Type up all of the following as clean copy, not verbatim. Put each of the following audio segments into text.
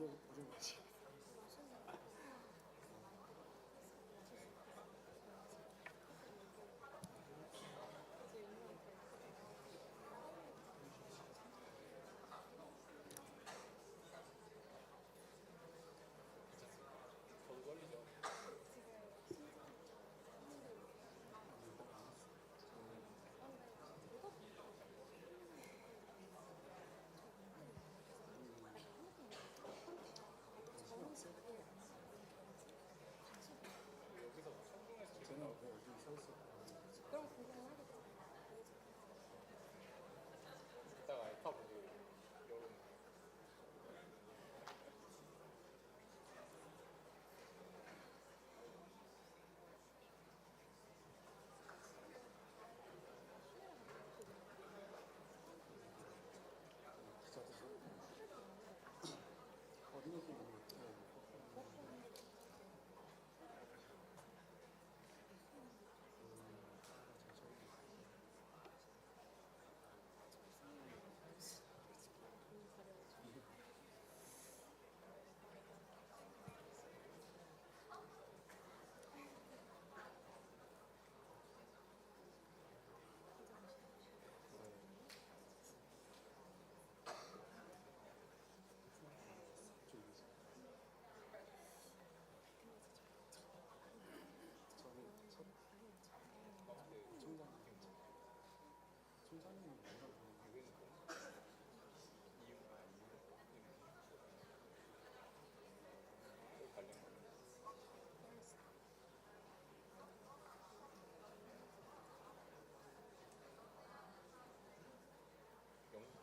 어려운 거지. 저도 떨리죠. 여기서 성공해서 쟤는 왜 여기 서 있을까? 그럼 구경하겠지. 이따가 알파 보고 여름 기자도 어린이들 이렇게 총장님이 뭐라고 여기는 이유 또 관련 영국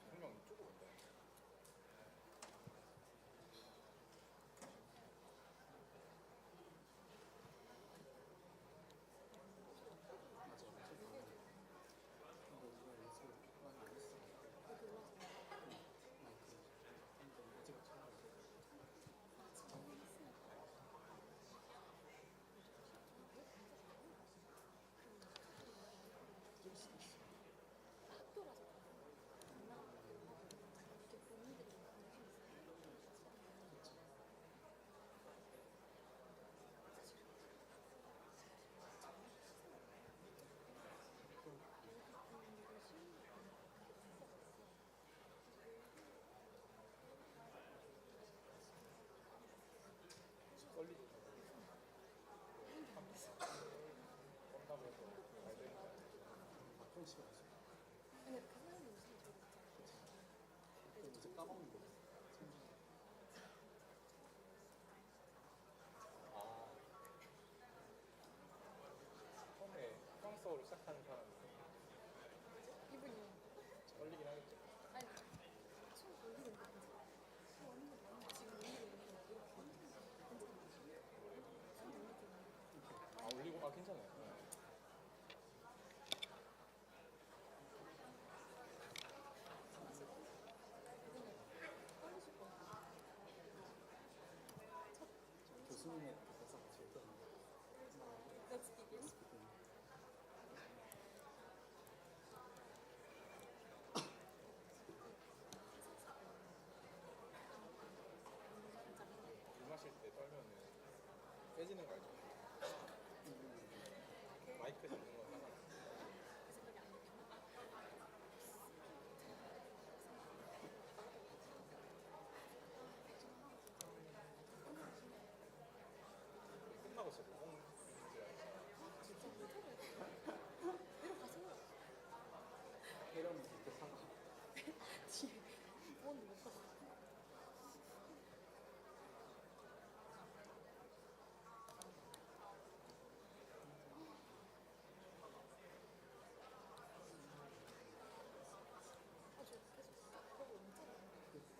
분명 이쪽으로 온다. 맞아. 근데 우리가 연습을 이렇게 많이 안 했어. 근데 어제가 처음이야. 뛸 수도 있어. 학교라서 안 나오고 이렇게 본인들이 관심 있어요. 떨리죠. 뻔다고 해서 잘 되니까. 막상 시간 없어. 근데 그 사람이 무슨 저기 그럼 이제 까먹는 거야. 아 처음에 프랑스어로 시작하는 사람이 이분이 떨리긴 하겠죠. 아니 처음 올리는 거 같아. 지금 올리고 있는 거 이렇게 아 올리고 아 괜찮아요. 네. 떨리실 것 같아. 교수님의 대사가 제일 떠는 거야. Let's begin. 물 마실 때 떨면은 빼지는 거 알죠? 마이크 잡는 거 하나. 끝나고 진짜 뭐 먹는 줄 알죠? 진짜 내려가세요. 해령이 그렇게 사가. 뒤에 부모님 못 가서. 아, 저 계속 그거 언제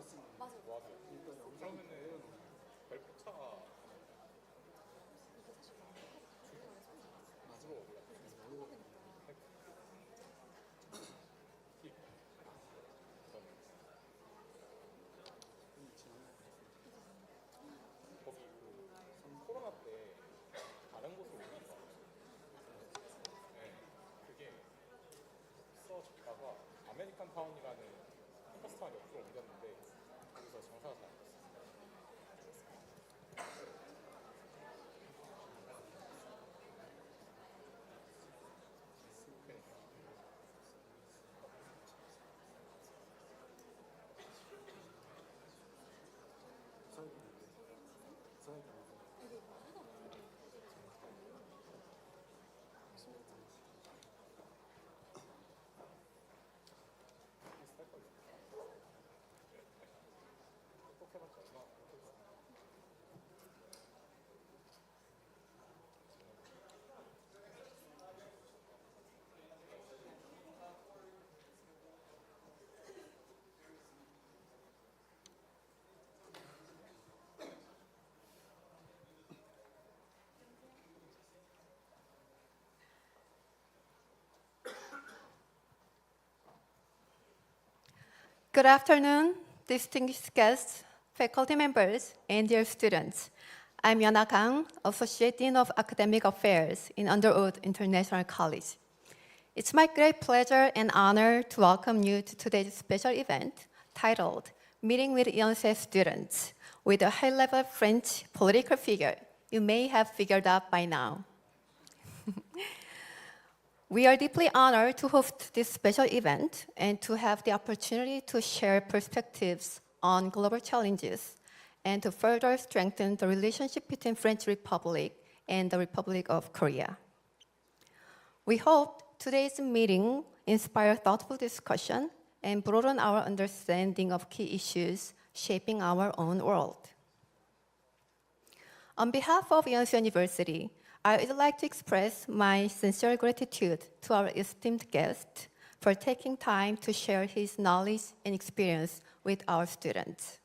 있으면 맞아. 일단 영상 그러면은 내려놓으면 발포차가 이게 사실 중요한 소리야. 주로 어디가? 모르고 지나가. 거기 그 코로나 때 다른 곳으로 옮긴 거 네, 그게 써졌다가 아메리칸 타운이라는 캠퍼스 타운 옆으로 옮겼는데 거기서 장사가 잘 안 됐어. 이게 뭐 하다 보면 비슷할 걸요. 꼭 해봤자 얼마 안 걸려. Good afternoon, distinguished guests, faculty members, and dear students. I'm Yana Kang, Associate Dean of Academic Affairs in Underwood International College. It's my great pleasure and honor to welcome you to today's special event titled Meeting with Yonsei Students with a high-level French political figure you may have figured out by now. We are deeply honored to host this special event and to have the opportunity to share perspectives on global challenges and to further strengthen the relationship between French Republic and the Republic of Korea. We hope today's meeting inspire thoughtful discussion and broaden our understanding of key issues shaping our own world. On behalf of Yonsei University, I would like to express my sincere gratitude to our esteemed guest for taking time to share his knowledge and experience with our students.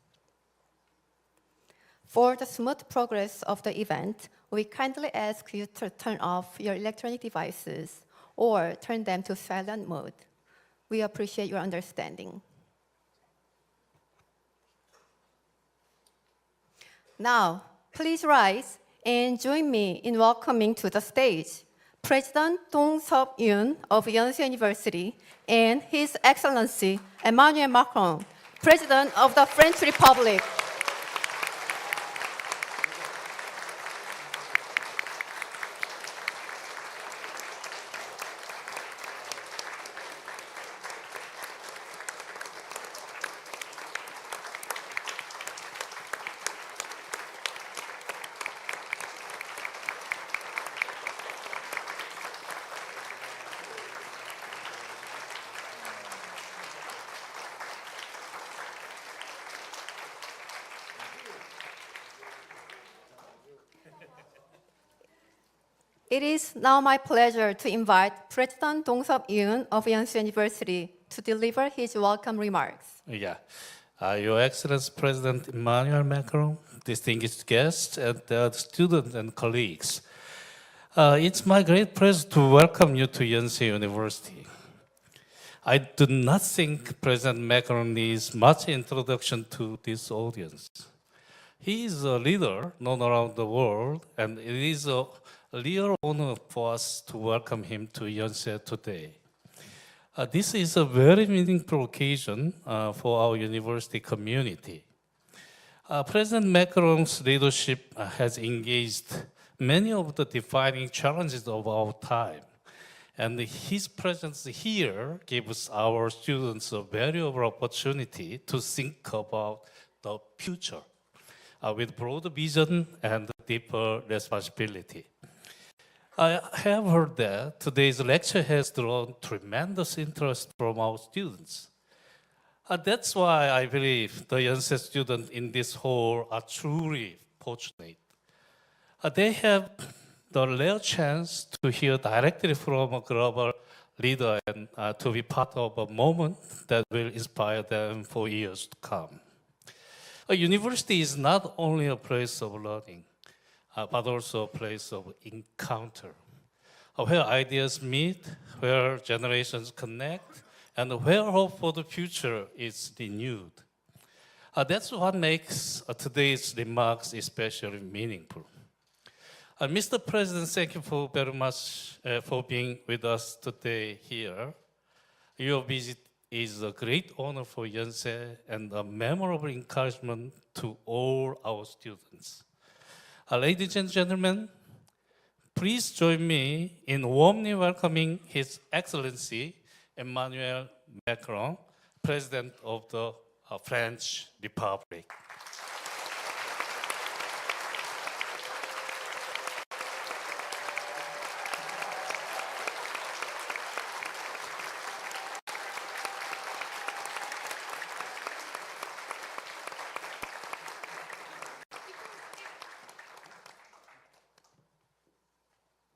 For the smooth progress of the event, we kindly ask you to turn off your electronic devices or turn them to silent mode. We appreciate your understanding. Now, please rise and join me in welcoming to the stage President Dong Seop-yoon of Yonsei University and His Excellency Emmanuel Macron, President of the French Republic. It is now my pleasure to invite President Dong Seop-yoon of Yonsei University to deliver his welcome remarks. Yeah. Your Excellency President Emmanuel Macron, distinguished guests, and students and colleagues. It's my great pleasure to welcome you to Yonsei University. I do not think President Macron needs much introduction to this audience. He is a leader known around the world, and it is a real honor for us to welcome him to Yonsei today. This is a very meaningful occasion for our university community. President Macron's leadership has engaged many of the defining challenges of our time, and his presence here gives our students a valuable opportunity to think about the future with broad vision and deeper responsibility. I have heard that today's lecture has drawn tremendous interest from our students. That's why I believe the Yonsei students in this hall are truly fortunate. They have the rare chance to hear directly from a global leader and to be part of a moment that will inspire them for years to come. A university is not only a place of learning, but also a place of encounter, where ideas meet, where generations connect, and where hope for the future is renewed. That's what makes today's remarks especially meaningful. Mr. President, thank you very much for being with us today here. Your visit is a great honor for Yonsei and a memorable encouragement to all our students. Ladies and gentlemen, please join me in warmly welcoming His Excellency Emmanuel Macron, President of the French Republic.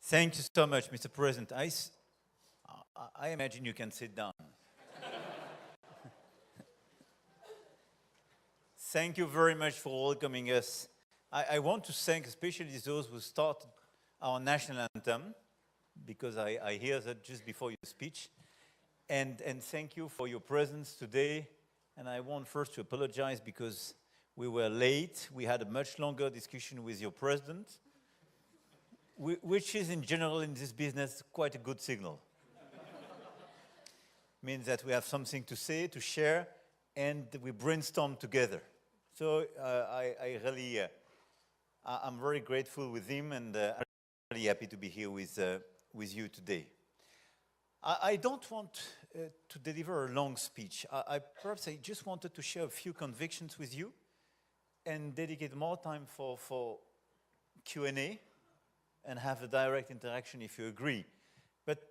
Thank you so much, Mr. President. I imagine you can sit down. Thank you very much for welcoming us. I want to thank especially those who started our national anthem, because I hear that just before your speech. And thank you for your presence today. And I want first to apologize because we were late. We had a much longer discussion with your president, which is in general in this business quite a good signal. Means that we have something to say, to share, and we brainstorm together. So I'm very grateful with him, and I'm really happy to be here with you today. I don't want to deliver a long speech. Perhaps I just wanted to share a few convictions with you and dedicate more time for Q&A and have a direct interaction if you agree. But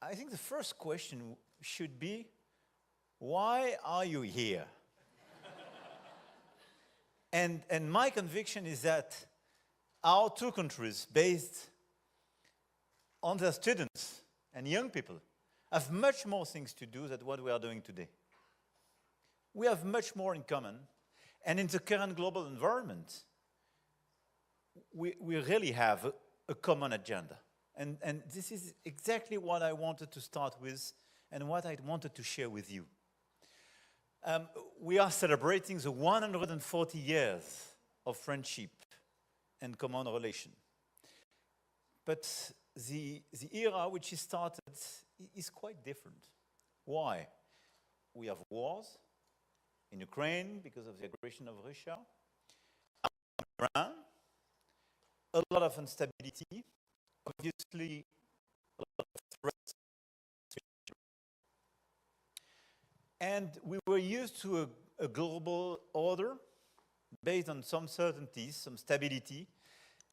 I think the first question should be, why are you here? And my conviction is that our two countries, based on their students and young people, have much more things to do than what we are doing today. We have much more in common, and in the current global environment, we really have a common agenda. And this is exactly what I wanted to start with and what I wanted to share with you. We are celebrating the 140 years of friendship and common relation. But the era which is started is quite different. Why? We have wars in Ukraine because of the aggression of Russia, Iran, a lot of instability, obviously a lot of threats. And we were used to a global order based on some certainties, some stability,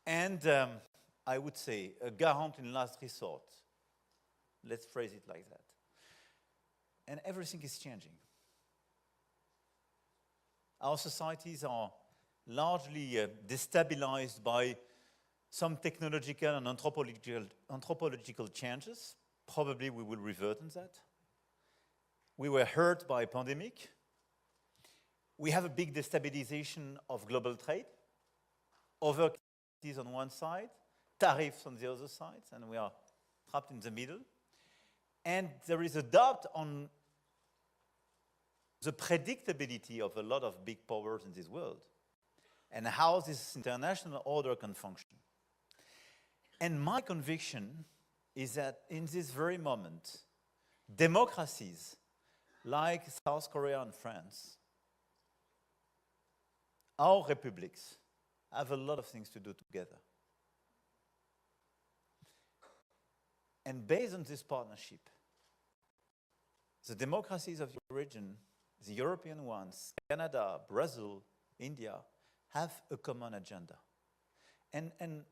and I would say a garant in last resort. Let's phrase it like that. And everything is changing. Our societies are largely destabilized by some technological and anthropological changes. Probably we will revert on that. We were hurt by a pandemic. We have a big destabilization of global trade. Overcapacities on one side, tariffs on the other side, and we are trapped in the middle. And there is a doubt on the predictability of a lot of big powers in this world and how this international order can function. And my conviction is that in this very moment, democracies like South Korea and France, our republics, have a lot of things to do together. And based on this partnership, the democracies of the region, the European ones, Canada, Brazil, India, have a common agenda. And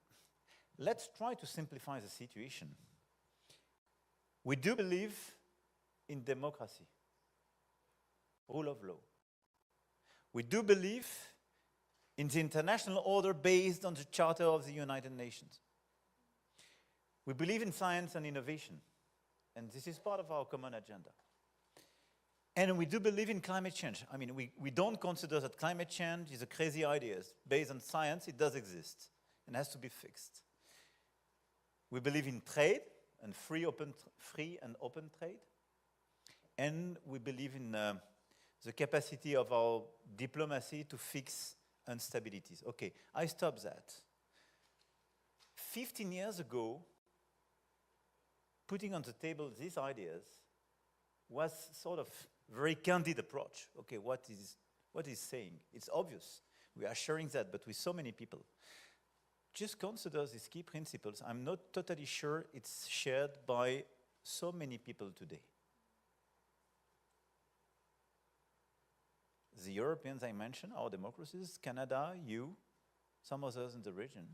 let's try to simplify the situation. We do believe in democracy, rule of law. We do believe in the international order based on the Charter of the United Nations. We believe in science and innovation, and this is part of our common agenda. And we do believe in climate change. I mean, we don't consider that climate change is a crazy idea. Based on science, it does exist and has to be fixed. We believe in trade and free and open trade. And we believe in the capacity of our diplomacy to fix instabilities. Okay, I stop that. 15 years ago, putting on the table these ideas was sort of very candid approach. Okay, what is saying? It's obvious. We are sharing that, but with so many people. Just consider these key principles. I'm not totally sure it's shared by so many people today. The Europeans I mentioned, our democracies, Canada, you, some others in the region,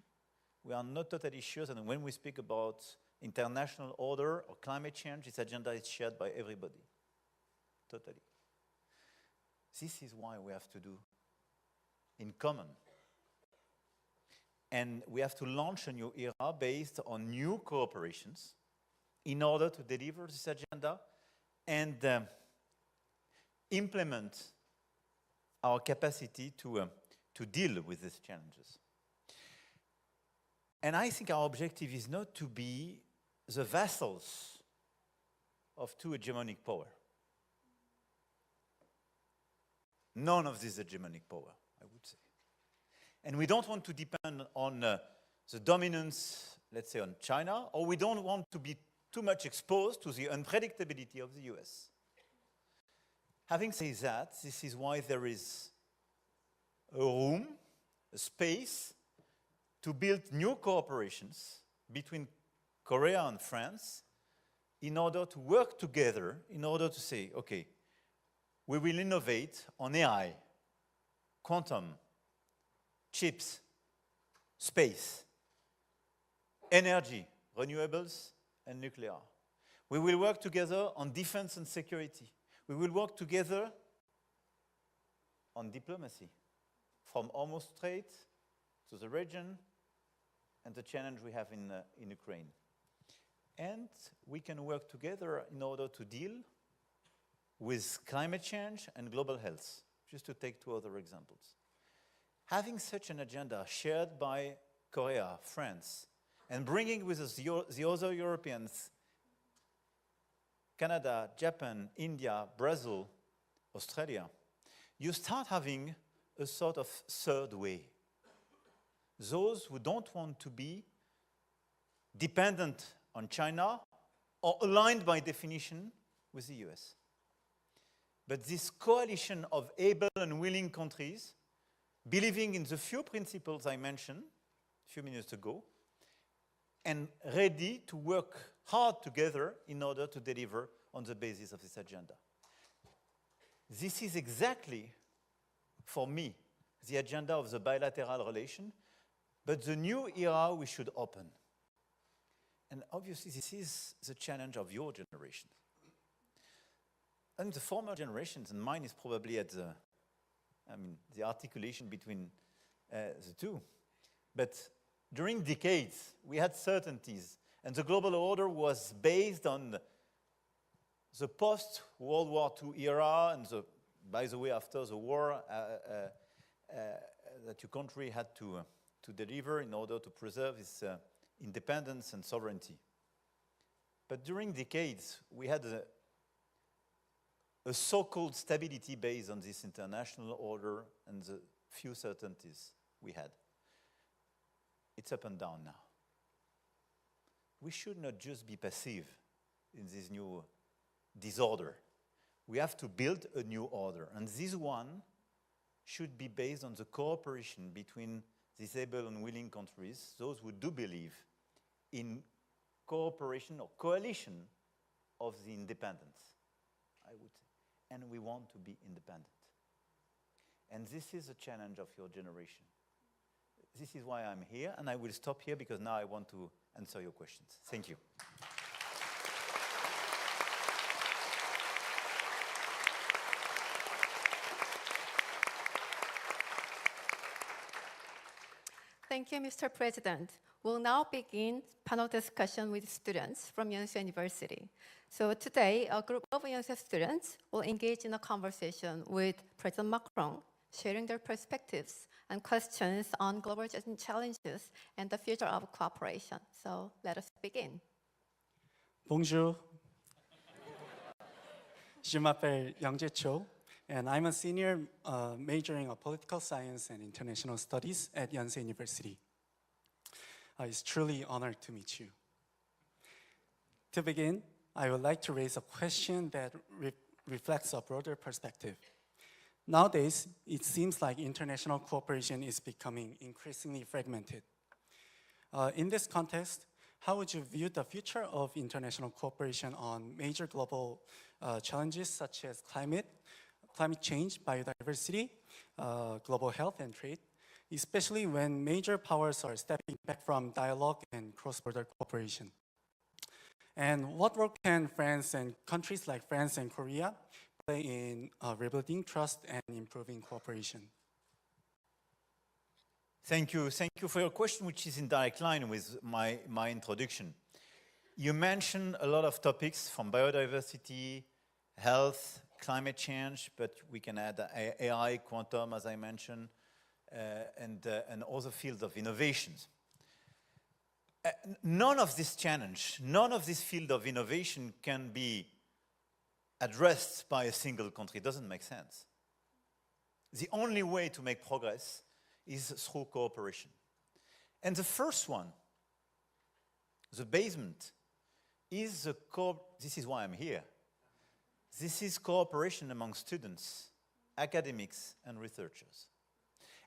we are not totally sure that when we speak about international order or climate change, this agenda is shared by everybody. Totally. This is why we have to do in common. And we have to launch a new era based on new cooperations in order to deliver this agenda and implement our capacity to deal with these challenges. And I think our objective is not to be the vassals of two hegemonic power. None of this hegemonic power, I would say. And we don't want to depend on the dominance, let's say, on China, or we don't want to be too much exposed to the unpredictability of the US. Having said that, this is why there is a room, a space, to build new cooperations between Korea and France in order to work together, in order to say, okay, we will innovate on AI, quantum, chips, space, energy, renewables, and nuclear. We will work together on defense and security. We will work together on diplomacy, from Hormuz Strait to the region and the challenge we have in Ukraine. And we can work together in order to deal with climate change and global health, just to take two other examples. Having such an agenda shared by Korea, France, and bringing with us the other Europeans, Canada, Japan, India, Brazil, Australia, you start having a sort of third way. Those who don't want to be dependent on China or aligned by definition with the US. But this coalition of able and willing countries, believing in the few principles I mentioned a few minutes ago, and ready to work hard together in order to deliver on the basis of this agenda. This is exactly, for me, the agenda of the bilateral relation, but the new era we should open. And obviously, this is the challenge of your generation. And the former generations, and mine is probably at the articulation between the two. But during decades, we had certainties, and the global order was based on the post-World War II era, and by the way, after the war that your country had to deliver in order to preserve its independence and sovereignty. But during decades, we had a so-called stability based on this international order and the few certainties we had. It's up and down now. We should not just be passive in this new disorder. We have to build a new order, and this one should be based on the cooperation between these able and willing countries, those who do believe in cooperation or coalition of the independence, I would say. And we want to be independent. And this is a challenge of your generation. This is why I'm here, and I will stop here because now I want to answer your questions. Thank you. Thank you, Mr. President. We'll now begin panel discussion with students from Yonsei University. So today, a group of Yonsei students will engage in a conversation with President Macron, sharing their perspectives and questions on global challenges and the future of cooperation. So let us begin. Bonjour. Je m'appelle Yonsei Cho, and I'm a senior majoring in political science and international studies at Yonsei University. It's truly an honor to meet you. To begin, I would like to raise a question that reflects a broader perspective. Nowadays, it seems like international cooperation is becoming increasingly fragmented. In this context, how would you view the future of international cooperation on major global challenges such as climate change, biodiversity, global health, and trade, especially when major powers are stepping back from dialogue and cross-border cooperation? And what role can France and countries like France and Korea play in rebuilding trust and improving cooperation? Thank you for your question, which is in direct line with my introduction. You mentioned a lot of topics from biodiversity, health, climate change, but we can add AI, quantum, as I mentioned, and other fields of innovations. None of this challenge, none of this field of innovation can be addressed by a single country. It doesn't make sense. The only way to make progress is through cooperation. And the first one, the basement, is this is why I'm here. This is cooperation among students, academics, and researchers.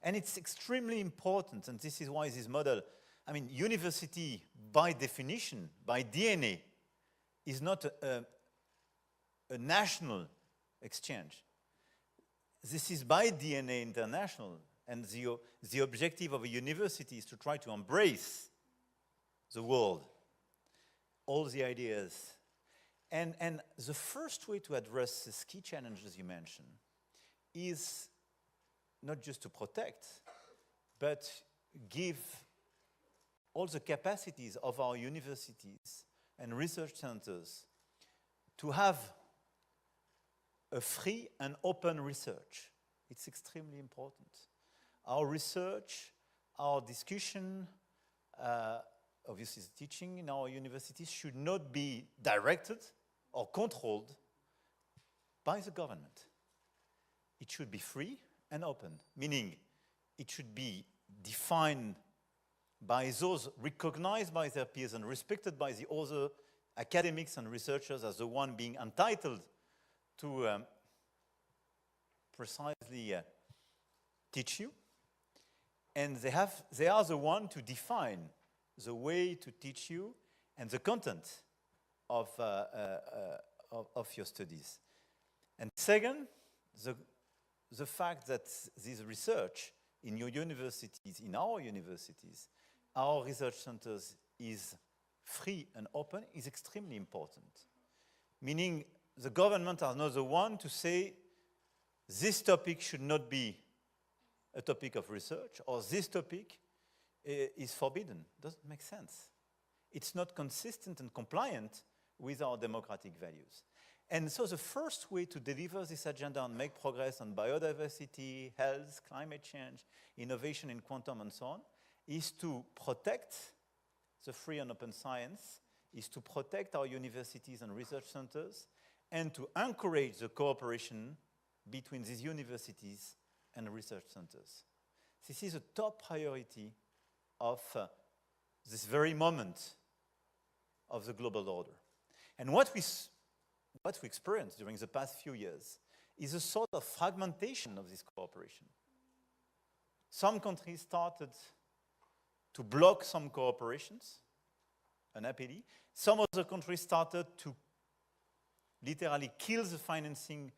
And it's extremely important, and this is why this model, university, by definition, by DNA, is not a national exchange. This is by DNA international, and the objective of a university is to try to embrace the world, all the ideas. And the first way to address these key challenges you mentioned is not just to protect, but give all the capacities of our universities and research centers to have a free and open research. It's extremely important. Our research, our discussion, obviously the teaching in our universities should not be directed or controlled by the government. It should be free and open, meaning it should be defined by those recognized by their peers and respected by the other academics and researchers as the one being entitled to precisely teach you. And they are the one to define the way to teach you and the content of your studies. And second, the fact that this research in your universities, in our universities, our research centers is free and open is extremely important. Meaning the government are not the one to say this topic should not be a topic of research or this topic is forbidden. Doesn't make sense. It's not consistent and compliant with our democratic values. And so the first way to deliver this agenda and make progress on biodiversity, health, climate change, innovation in quantum and so on, is to protect the free and open science, is to protect our universities and research centers, and to encourage the cooperation between these universities and research centers. This is a top priority of this very moment of the global order. And what we experienced during the past few years is a sort of fragmentation of this cooperation. Some countries started to block some cooperations, unhappily. Some other countries started to literally kill the financing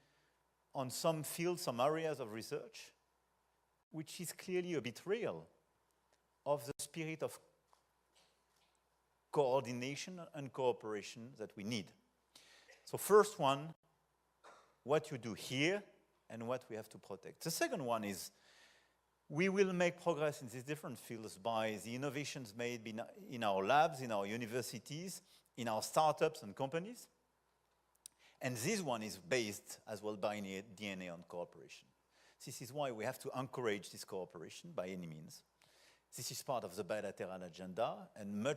on some fields, some areas of research, which is clearly a betrayal of the spirit of coordination and cooperation that we need. So first one, what you do here and what we have to protect. The second one is We will make progress in these different fields by the innovations made in our labs, in our universities, in our startups and companies. And this one is based as well by DNA on cooperation. This is why we have to encourage this cooperation by any means. This is part of the bilateral agenda, and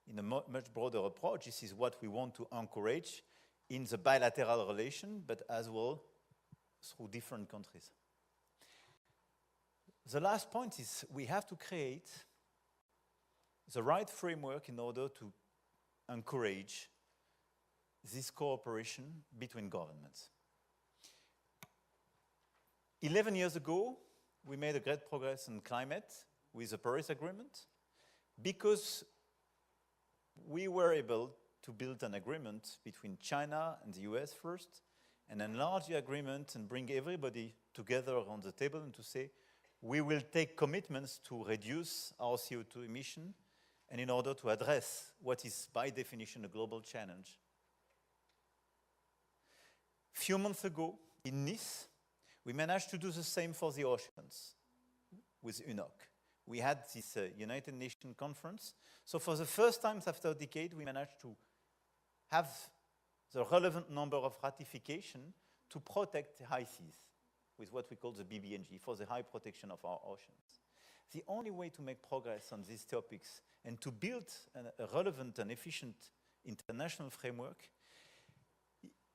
in a much broader approach, this is what we want to encourage in the bilateral relation, but as well through different countries. The last point is we have to create the right framework in order to encourage this cooperation between governments. 11 years ago, we made a great progress in climate with the Paris Agreement because we were able to build an agreement between China and the US first and enlarge the agreement and bring everybody together around the table and to say, we will take commitments to reduce our CO2 emission and in order to address what is by definition a global challenge. A few months ago in Nice, we managed to do the same for the oceans with UNOC. We had this United Nations conference. So for the first time after a decade, we managed to have the relevant number of ratification to protect the high seas with what we call the BBNG, for the high protection of our oceans. The only way to make progress on these topics and to build a relevant and efficient international framework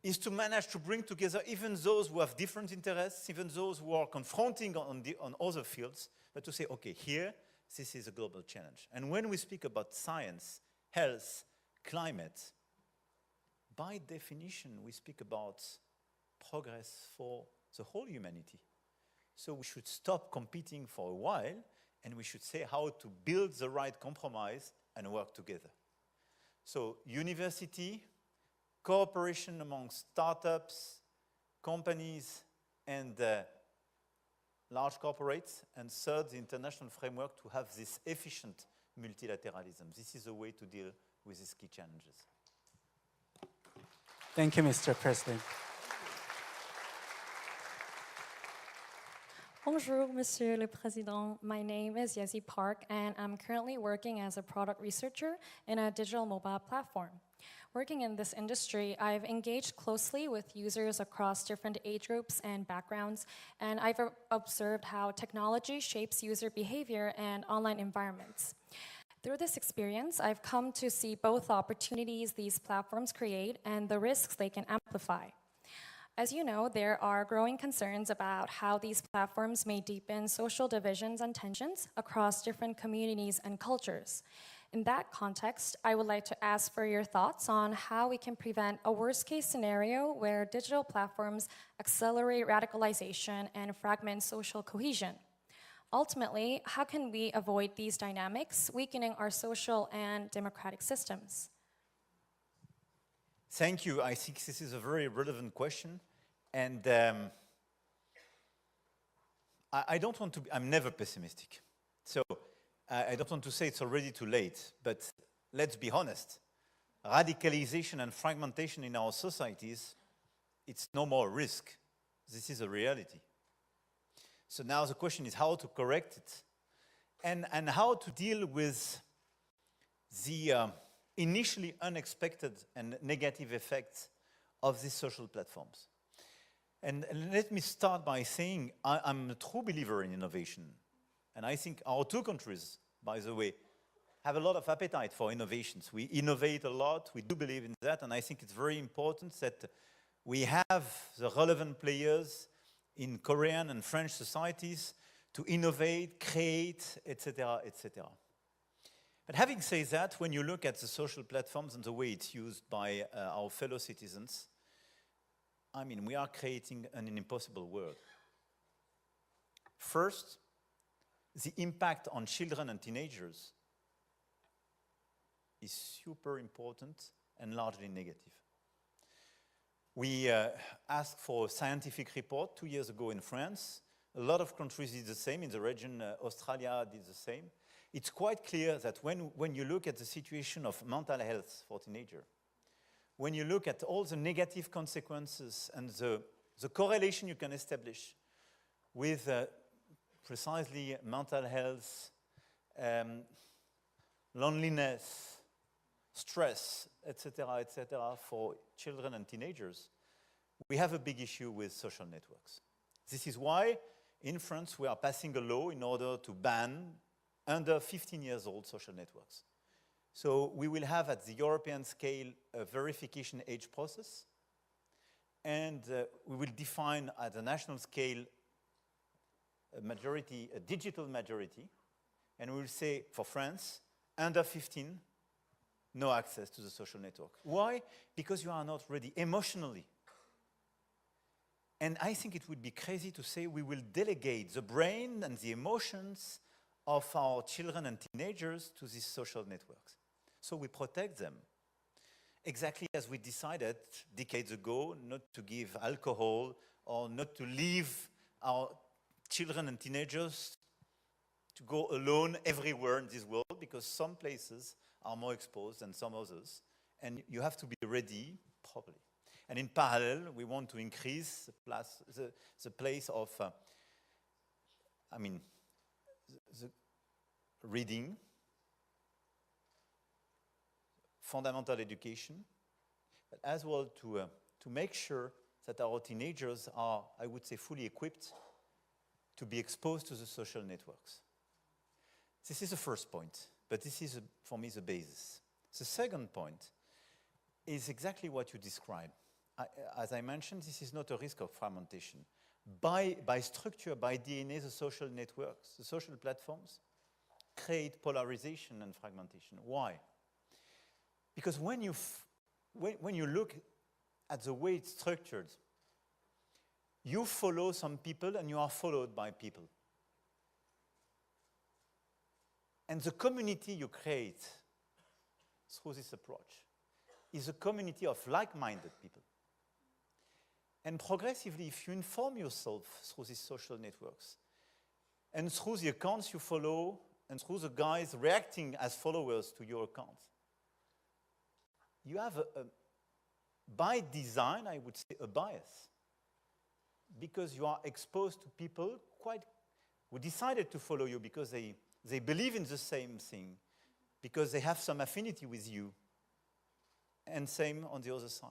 is to manage to bring together even those who have different interests, even those who are confronting on other fields, but to say, okay, here, this is a global challenge. And when we speak about science, health, climate, by definition, we speak about progress for the whole humanity. So we should stop competing for a while, and we should say how to build the right compromise and work together. So university, cooperation among startups, companies, and large corporates, and third, the international framework to have this efficient multilateralism. This is a way to deal with these key challenges. Thank you, Mr. President. Bonjour, Monsieur le Président. My name is Yezi Park, and I'm currently working as a product researcher in a digital mobile platform. Working in this industry, I've engaged closely with users across different age groups and backgrounds, and I've observed how technology shapes user behavior and online environments. Through this experience, I've come to see both the opportunities these platforms create and the risks they can amplify. As you know, there are growing concerns about how these platforms may deepen social divisions and tensions across different communities and cultures. In that context, I would like to ask for your thoughts on how we can prevent a worst-case scenario where digital platforms accelerate radicalization and fragment social cohesion. Ultimately, how can we avoid these dynamics, weakening our social and democratic systems? Thank you. I think this is a very relevant question. And I don't want to be, I'm never pessimistic. So I don't want to say it's already too late, but let's be honest. Radicalization and fragmentation in our societies, it's no more risk. This is a reality. So now the question is how to correct it and how to deal with the initially unexpected and negative effects of these social platforms. And let me start by saying I'm a true believer in innovation. And I think our two countries, by the way, have a lot of appetite for innovations. We innovate a lot, we do believe in that, and I think it's very important that we have the relevant players in Korean and French societies to innovate, create, etc., etc. But having said that, when you look at the social platforms and the way it's used by our fellow citizens, I mean, we are creating an impossible world. First, the impact on children and teenagers is super important and largely negative. We asked for a scientific report 2 years ago in France. A lot of countries did the same. In the region, Australia did the same. It's quite clear that when you look at the situation of mental health for teenagers, when you look at all the negative consequences and the correlation you can establish with precisely mental health, loneliness, stress, etc., for children and teenagers, we have a big issue with social networks. This is why in France we are passing a law in order to ban under 15 years old social networks. So we will have at the European scale a verification age process, and we will define at a national scale a digital majority, and we will say for France, under 15, no access to the social network. Why? Because you are not ready emotionally. And I think it would be crazy to say we will delegate the brain and the emotions of our children and teenagers to these social networks. So we protect them. Exactly as we decided decades ago not to give alcohol or not to leave our children and teenagers to go alone everywhere in this world, because some places are more exposed than some others, and you have to be ready properly. And in parallel, we want to increase the place of, the reading, fundamental education, but as well to make sure that our teenagers are, I would say, fully equipped to be exposed to the social networks. This is the first point, but this is, for me, the basis. The second point is exactly what you described. As I mentioned, this is not a risk of fragmentation. By structure, by DNA, the social networks, the social platforms, create polarization and fragmentation. Why? Because when you look at the way it's structured, you follow some people and you are followed by people. And the community you create through this approach is a community of like-minded people. And progressively, if you inform yourself through these social networks, and through the accounts you follow, and through the guys reacting as followers to your account, you have, by design, I would say, a bias. Because you are exposed to people who decided to follow you because they believe in the same thing, because they have some affinity with you, and same on the other side.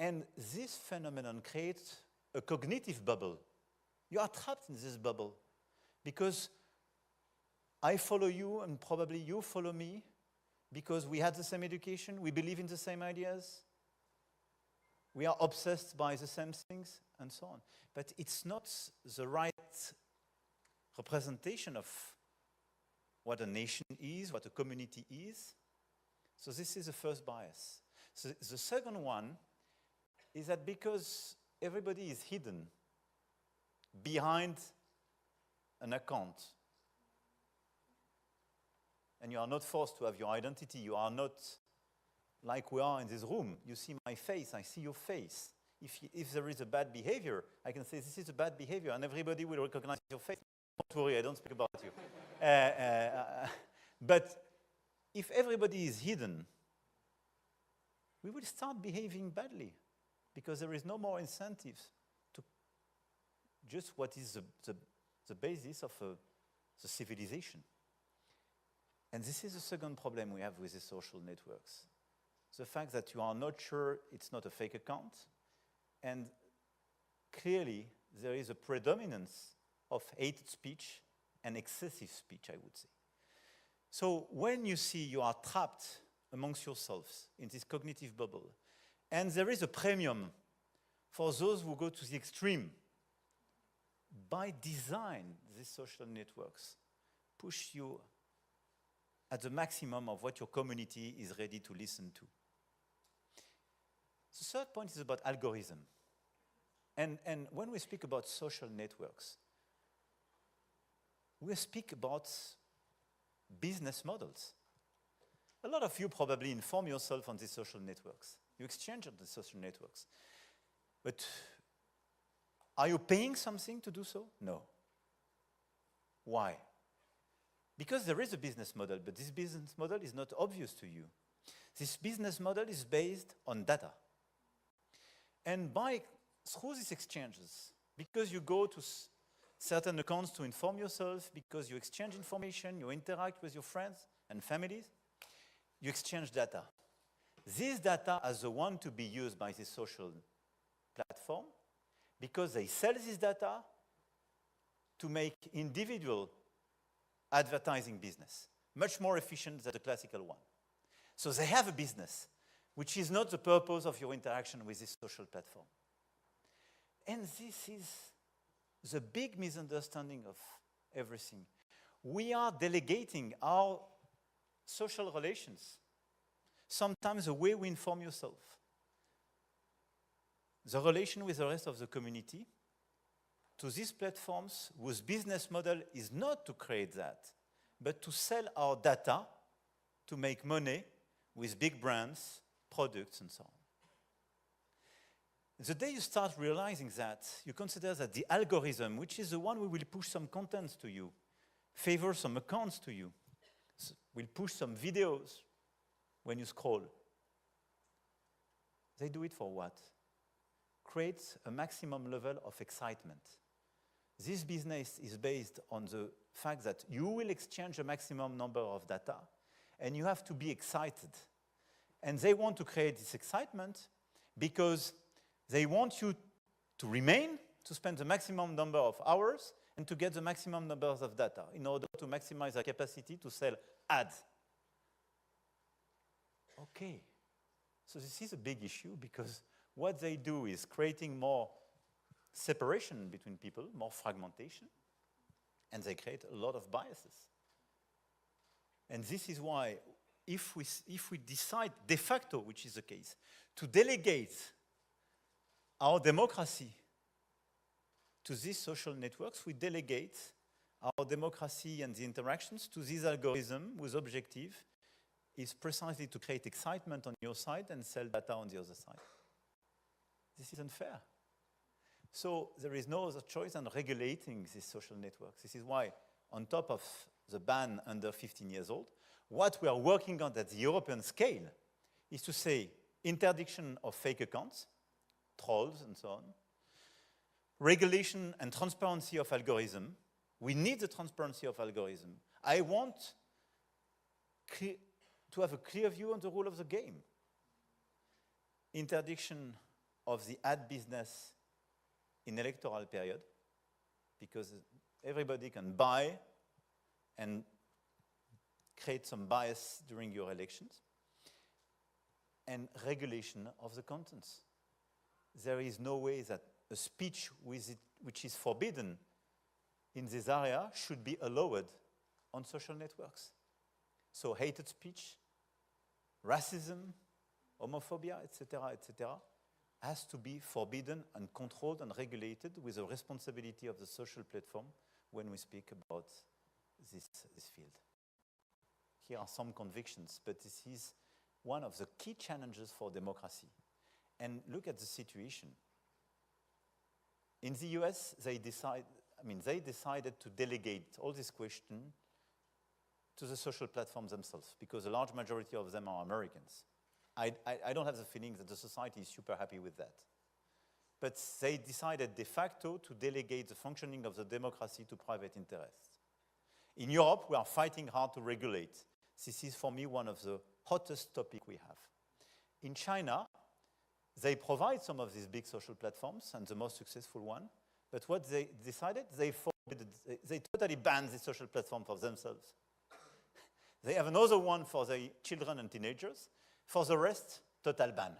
And this phenomenon creates a cognitive bubble. You are trapped in this bubble because I follow you and probably you follow me because we had the same education, we believe in the same ideas, we are obsessed by the same things, and so on. But it's not the right representation of what a nation is, what a community is. So this is the first bias. So the second one is that because everybody is hidden behind an account, and you are not forced to have your identity, you are not like we are in this room. You see my face, I see your face. If there is a bad behavior, I can say this is a bad behavior, and everybody will recognize your face. Don't worry, I don't speak about you. But if everybody is hidden, we will start behaving badly because there is no more incentives to just what is the basis of the civilization. And this is the second problem we have with the social networks. The fact that you are not sure it's not a fake account, and clearly there is a predominance of hate speech and excessive speech, I would say. So when you see you are trapped amongst yourselves in this cognitive bubble, and there is a premium for those who go to the extreme, by design, these social networks push you at the maximum of what your community is ready to listen to. The third point is about algorithm. And when we speak about social networks, we speak about business models. A lot of you probably inform yourself on these social networks. You exchange on the social networks. But are you paying something to do so? No. Why? Because there is a business model, but this business model is not obvious to you. This business model is based on data. And through these exchanges, because you go to certain accounts to inform yourself because you exchange information, you interact with your friends and families, you exchange data. This data is the one to be used by this social platform because they sell this data to make individual advertising business, much more efficient than the classical one. So they have a business, which is not the purpose of your interaction with this social platform. And this is the big misunderstanding of everything. We are delegating our social relations, sometimes the way we inform yourself, the relation with the rest of the community, to these platforms whose business model is not to create that, but to sell our data to make money with big brands, products, and so on. The day you start realizing that, you consider that the algorithm, which is the one who will push some contents to you, favor some accounts to you, will push some videos when you scroll. They do it for what? Create a maximum level of excitement. This business is based on the fact that you will exchange a maximum number of data and you have to be excited. And they want to create this excitement because they want you to remain, to spend the maximum number of hours and to get the maximum numbers of data in order to maximize their capacity to sell ads. Okay, so this is a big issue because what they do is creating more separation between people, more fragmentation, and they create a lot of biases. And this is why if we decide de facto, which is the case, to delegate our democracy to these social networks, we delegate our democracy and the interactions to this algorithm whose objective is precisely to create excitement on your side and sell data on the other side. This is unfair. So there is no other choice than regulating these social networks. This is why, on top of the ban under 15 years old, what we are working on at the European scale is to say interdiction of fake accounts, trolls and so on, regulation and transparency of algorithm. We need the transparency of algorithm. I want to have a clear view on the rule of the game. Interdiction of the ad business in electoral period, because everybody can buy and create some bias during your elections, and regulation of the contents. There is no way that a speech which is forbidden in this area should be allowed on social networks. So hated speech, racism, homophobia, etc., has to be forbidden and controlled and regulated with the responsibility of the social platform when we speak about this field. Here are some convictions, but this is one of the key challenges for democracy. And look at the situation. In the US, they decided to delegate all this question to the social platforms themselves, because a large majority of them are Americans. I don't have the feeling that the society is super happy with that. But they decided de facto to delegate the functioning of the democracy to private interests. In Europe, we are fighting hard to regulate. This is, for me, one of the hottest topics we have. In China, they provide some of these big social platforms, and the most successful one. But what they decided, they totally banned the social platform for themselves. They have another one for their children and teenagers. For the rest, total ban.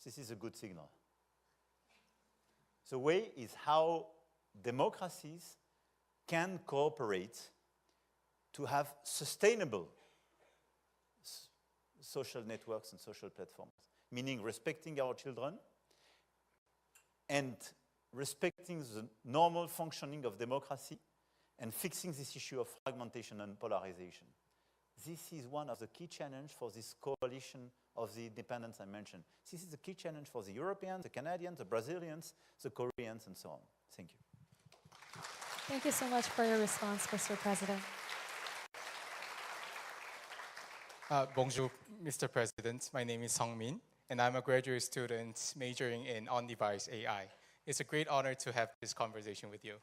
This is a good signal. The way is how democracies can cooperate to have sustainable social networks and social platforms, meaning respecting our children and respecting the normal functioning of democracy and fixing this issue of fragmentation and polarization. This is one of the key challenges for this coalition of the independents I mentioned. This is the key challenge for the Europeans, the Canadians, the Brazilians, the Koreans, and so on. Thank you. Thank you so much for your response, Mr. President. Bonjour, Mr. President. My name is Seongmin, and I'm a graduate student majoring in on-device AI It's a great honor to have this conversation with you.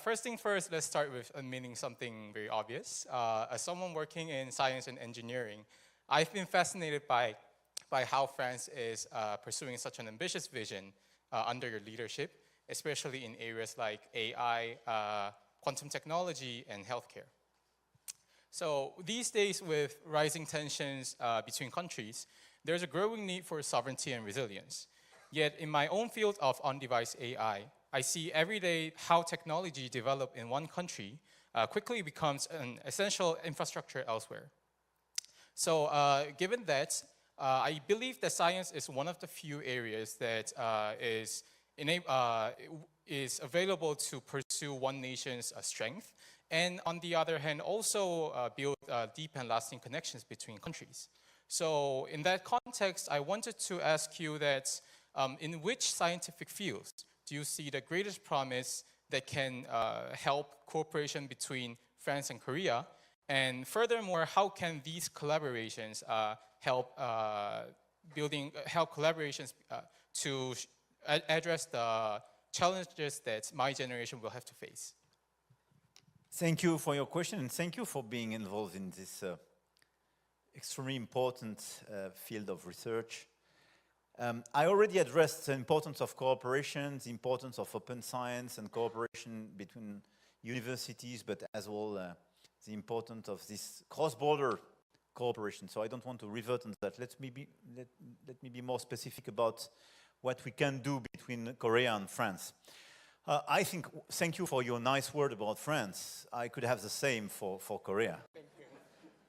First thing first, let's start with admitting something very obvious. As someone working in science and engineering, I've been fascinated by how France is pursuing such an ambitious vision under your leadership, especially in areas like AI, quantum technology, and healthcare. So these days, with rising tensions between countries, there's a growing need for sovereignty and resilience. Yet in my own field of on-device AI, I see every day how technology developed in one country quickly becomes an essential infrastructure elsewhere. So given that, I believe that science is one of the few areas that is available to pursue one nation's strength, and on the other hand, also build deep and lasting connections between countries. So in that context, I wanted to ask you that in which scientific fields do you see the greatest promise that can help cooperation between France and Korea? And furthermore, how can these collaborations help collaborations to address the challenges that my generation will have to face? Thank you for your question, and thank you for being involved in this extremely important field of research. I already addressed the importance of cooperation, the importance of open science and cooperation between universities, but as well the importance of this cross-border cooperation. So I don't want to revert on that. Let me be more specific about what we can do between Korea and France. I think, thank you for your nice word about France. I could have the same for Korea. Thank you.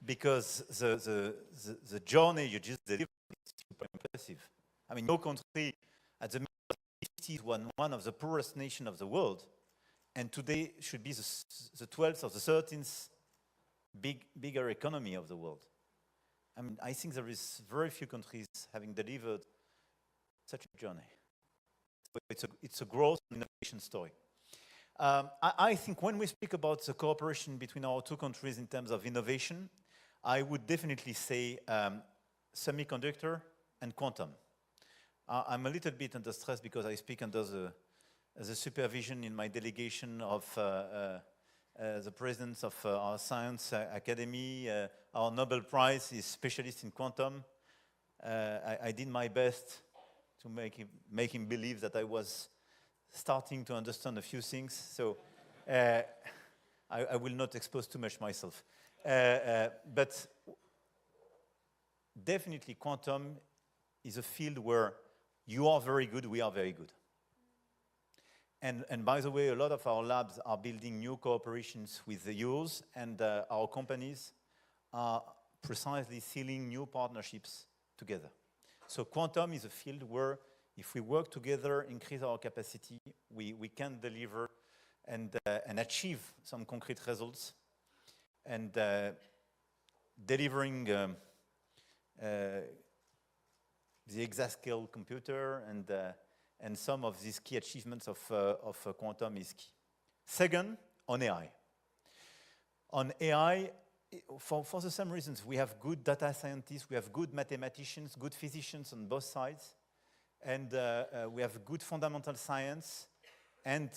Because the journey you just delivered is super impressive. I mean, your country at the middle of the 50s was one of the poorest nations of the world, and today should be the 12th or the 13th bigger economy of the world. I mean, I think there is very few countries having delivered such a journey. It's a growth and innovation story. I think when we speak about the cooperation between our two countries in terms of innovation, I would definitely say semiconductor and quantum. I'm a little bit under stress because I speak under the supervision in my delegation of the president of our science academy. Our Nobel Prize is specialist in quantum. I did my best to make him believe that I was starting to understand a few things. So I will not expose too much myself. But definitely quantum is a field where you are very good, we are very good. And by the way, a lot of our labs are building new cooperations with yours, and our companies are precisely sealing new partnerships together. So quantum is a field where if we work together, increase our capacity, we can deliver and achieve some concrete results. And delivering the exascale computer and some of these key achievements of quantum is key. Second, on AI. On AI, for the same reasons, we have good data scientists, we have good mathematicians, good physicians on both sides, and we have good fundamental science and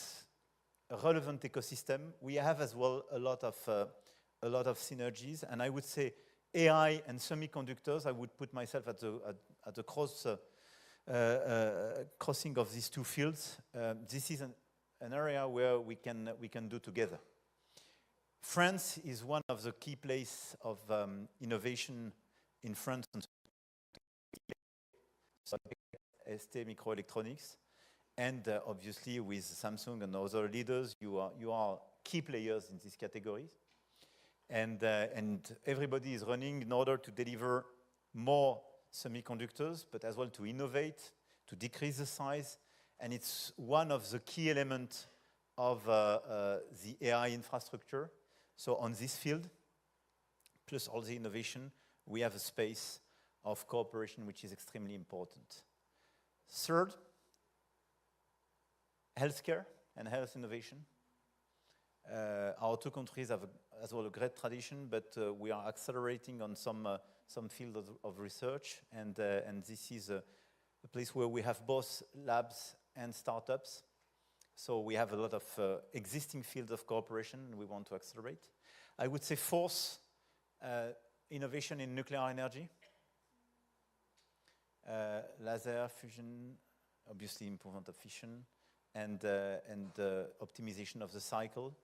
a relevant ecosystem. We have as well a lot of synergies, and I would say AI and semiconductors, I would put myself at the crossing of these two fields. This is an area where we can do together. France is one of the key places of innovation in France. ST Microelectronics, and obviously with Samsung and other leaders, you are key players in these categories. And everybody is running in order to deliver more semiconductors, but as well to innovate, to decrease the size. And it's one of the key elements of the AI infrastructure. So on this field, plus all the innovation, we have a space of cooperation which is extremely important. Third, healthcare and health innovation. Our two countries have as well a great tradition, but we are accelerating on some field of research, and this is a place where we have both labs and startups. So we have a lot of existing fields of cooperation and we want to accelerate. I would say fourth, innovation in nuclear energy. Laser fusion, obviously improvement of fission, and optimization of the cycle.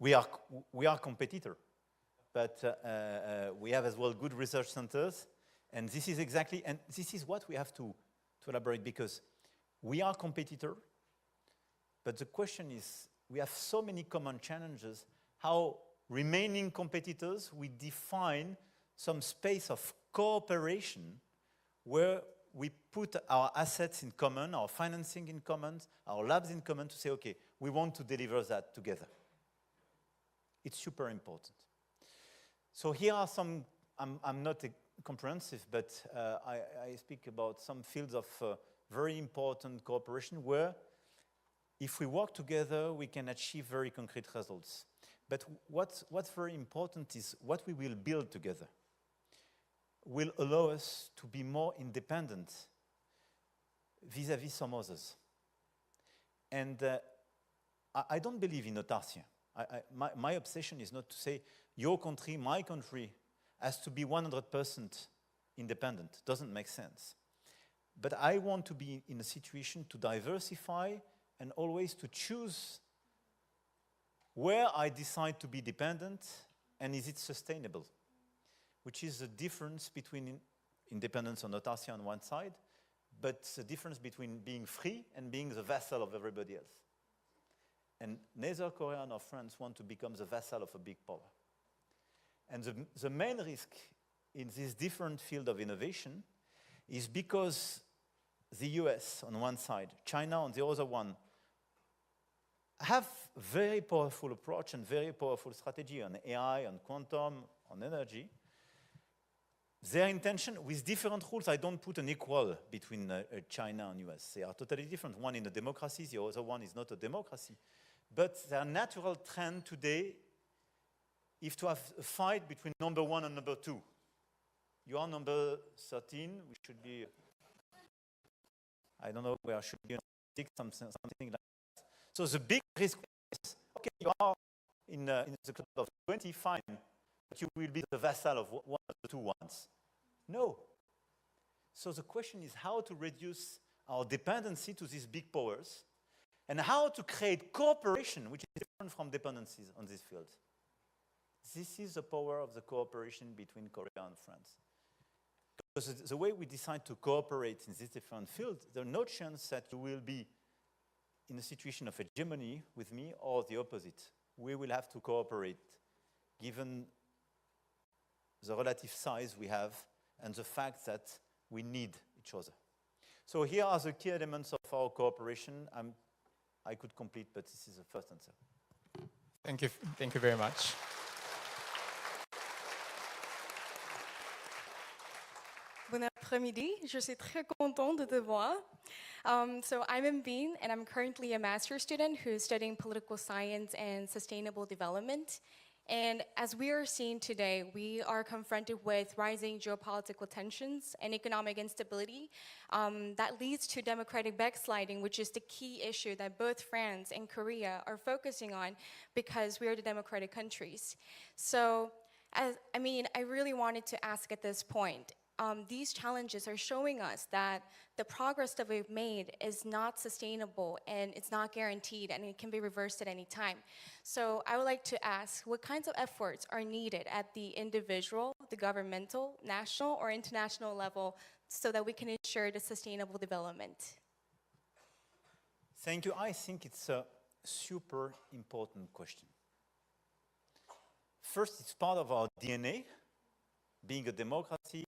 We are competitor, but we have as well good research centers, and this is exactly, and this is what we have to elaborate, because we are competitor, but the question is, we have so many common challenges, how remaining competitors, we define some space of cooperation where we put our assets in common, our financing in common, our labs in common to say, okay, we want to deliver that together. It's super important. So here are some, I'm not comprehensive, but I speak about some fields of very important cooperation where if we work together, we can achieve very concrete results. But what's very important is what we will build together will allow us to be more independent vis-à-vis some others. And I don't believe in autarcia. My obsession is not to say your country, my country, has to be 100% independent. Doesn't make sense. But I want to be in a situation to diversify and always to choose where I decide to be dependent and is it sustainable, which is the difference between independence and autarcia on one side, but the difference between being free and being the vassal of everybody else. And neither Korea nor France want to become the vassal of a big power. And the main risk in this different field of innovation is because the US on one side, China on the other one, have very powerful approach and very powerful strategy on AI, on quantum, on energy. Their intention, with different rules, I don't put an equal between China and US. They are totally different. One is a democracy, the other one is not a democracy. But their natural trend today is to have a fight between number one and number two. You are number 13, we should be, I don't know, where should be 6, something like that. So the big risk is, okay, you are in the club of 20, fine, but you will be the vassal of one of the two ones. No. So the question is how to reduce our dependency to these big powers and how to create cooperation, which is different from dependencies on this field. This is the power of the cooperation between Korea and France. Because the way we decide to cooperate in this different field, there's no chance that you will be in a situation of hegemony with me or the opposite. We will have to cooperate given the relative size we have and the fact that we need each other. So here are the key elements of our cooperation. I could complete, but this is the first answer. Thank you very much. Bon après-midi, je suis très contente de te voir. So I'm Mbin, and I'm currently a master's student who's studying political science and sustainable development. And as we are seeing today, we are confronted with rising geopolitical tensions and economic instability that leads to democratic backsliding, which is the key issue that both France and Korea are focusing on because we are the democratic countries. So, I really wanted to ask at this point, these challenges are showing us that the progress that we've made is not sustainable and it's not guaranteed and it can be reversed at any time. So I would like to ask, what kinds of efforts are needed at the individual, the governmental, national, or international level so that we can ensure the sustainable development? Thank you. I think it's a super important question. First, it's part of our DNA, being a democracy,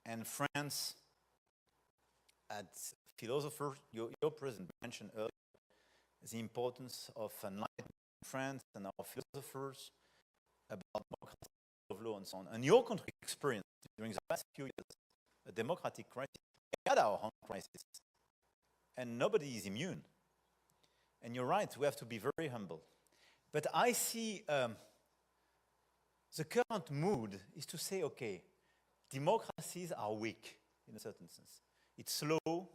and France, as philosophers, your president mentioned earlier, the importance of enlightenment in France and our philosophers about democracy, rule of law, and so on. And your country experienced during the past few years a democratic crisis. We had our own crisis, and nobody is immune. And you're right, we have to be very humble. But I see the current mood is to say, okay, democracies are weak in a certain sense. It's slow,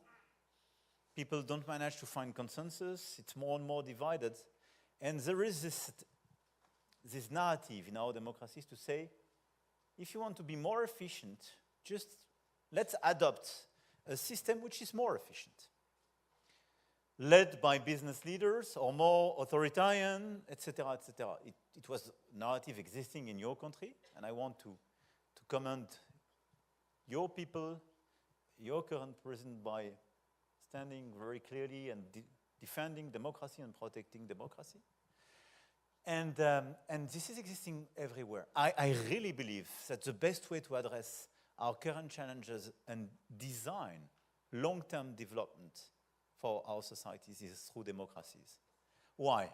People don't manage to find consensus. It's more and more divided. And there is this narrative in our democracies to say, if you want to be more efficient, just let's adopt a system which is more efficient, led by business leaders or more authoritarian, etc., etc. It was a narrative existing in your country, and I want to commend your people, your current president, by standing very clearly and defending democracy and protecting democracy. And this is existing everywhere. I really believe that the best way to address our current challenges and design long-term development for our societies is through democracies. Why?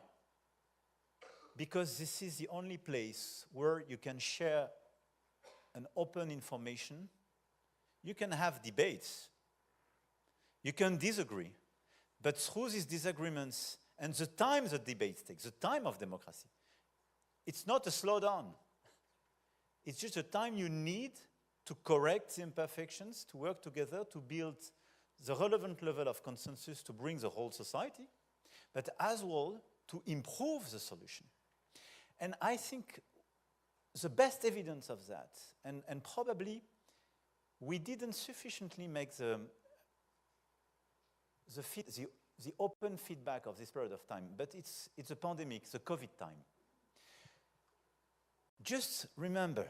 Because this is the only place where you can share an open information. You can have debates. You can disagree. But through these disagreements and the time the debates take, the time of democracy, it's not a slowdown. It's just a time you need to correct the imperfections, to work together, to build the relevant level of consensus to bring the whole society, but as well to improve the solution. And I think the best evidence of that, and probably we didn't sufficiently make the open feedback of this period of time, but it's a pandemic, the COVID time. Just remember,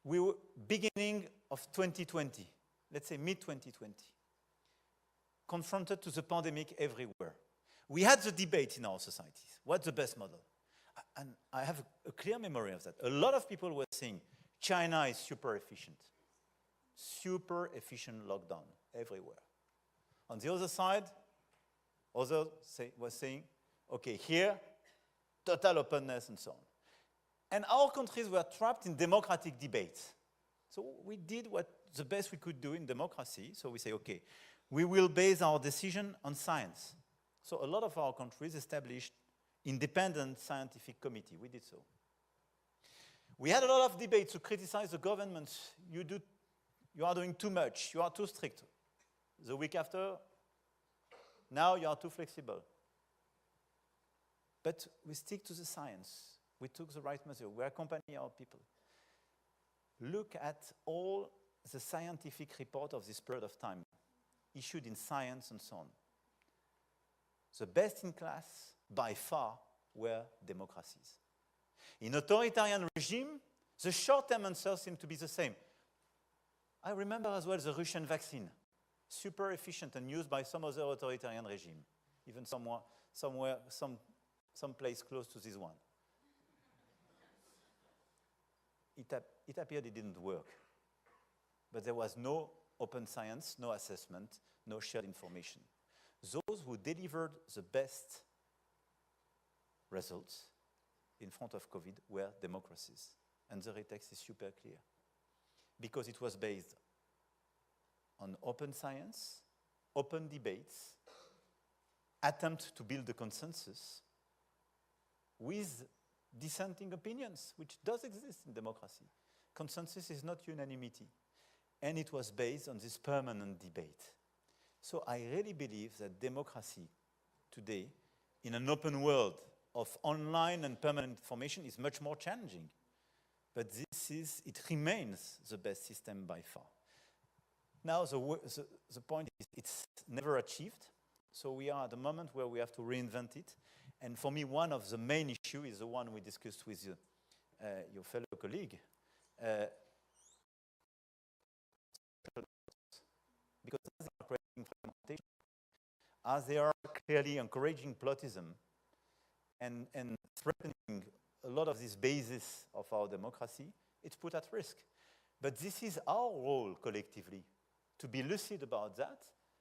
we were beginning of 2020, let's say mid-2020, confronted to the pandemic everywhere. We had the debate in our societies. What's the best model? And I have a clear memory of that. A lot of people were saying, China is super efficient lockdown everywhere. On the other side, others were saying, okay, here, total openness and so on. And our countries were trapped in democratic debates. So we did the best we could do in democracy. So we say, okay, we will base our decision on science. So a lot of our countries established independent scientific committee. We did so. We had a lot of debates to criticize the government. You are doing too much. You are too strict. The week after, now you are too flexible. But we stick to the science. We took the right measure. We accompany our people. Look at all the scientific report of this period of time, issued in Science and so on. The best in class, by far, were democracies. In authoritarian regime, the short-term answers seem to be the same. I remember as well the Russian vaccine, super efficient and used by some other authoritarian regime, even some place close to this one. It appeared it didn't work. But there was no open science, no assessment, no shared information. Those who delivered the best results in front of COVID were democracies. And the retext is super clear. Because it was based on open science, open debates, attempt to build a consensus with dissenting opinions, which does exist in democracy. Consensus is not unanimity. And it was based on this permanent debate. So I really believe that democracy today, in an open world of online and permanent information, is much more challenging. But it remains the best system by far. Now, the point is, it's never achieved. So we are at a moment where we have to reinvent it. And for me, one of the main issues is the one we discussed with your fellow colleague. Because as they are creating fragmentation, as they are clearly encouraging plotism and threatening a lot of this basis of our democracy, it's put at risk. But this is our role collectively, to be lucid about that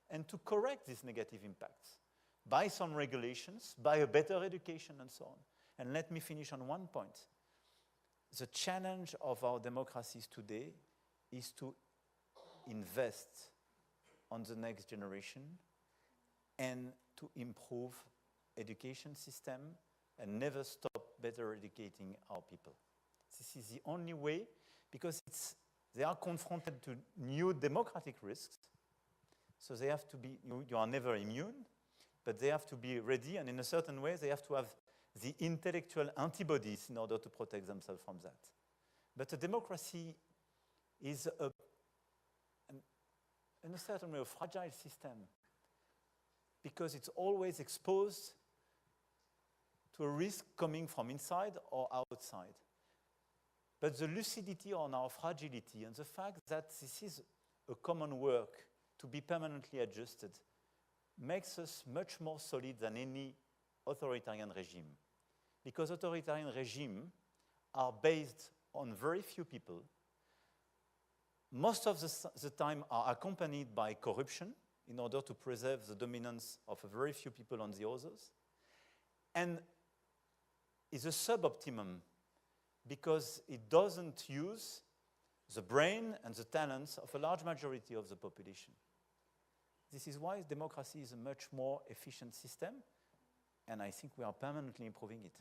and to correct these negative impacts by some regulations, by a better education and so on. And let me finish on one point. The challenge of our democracies today is to invest on the next generation and to improve education system and never stop better educating our people. This is the only way, because they are confronted to new democratic risks. So they have to be, you are never immune, but they have to be ready, and in a certain way, they have to have the intellectual antibodies in order to protect themselves from that. But a democracy is, in a certain way, a fragile system because it's always exposed to a risk coming from inside or outside. But the lucidity on our fragility and the fact that this is a common work to be permanently adjusted makes us much more solid than any authoritarian regime. Because authoritarian regimes are based on very few people, most of the time are accompanied by corruption in order to preserve the dominance of a very few people on the others, and is a suboptimum because it doesn't use the brain and the talents of a large majority of the population. This is why democracy is a much more efficient system, and I think we are permanently improving it.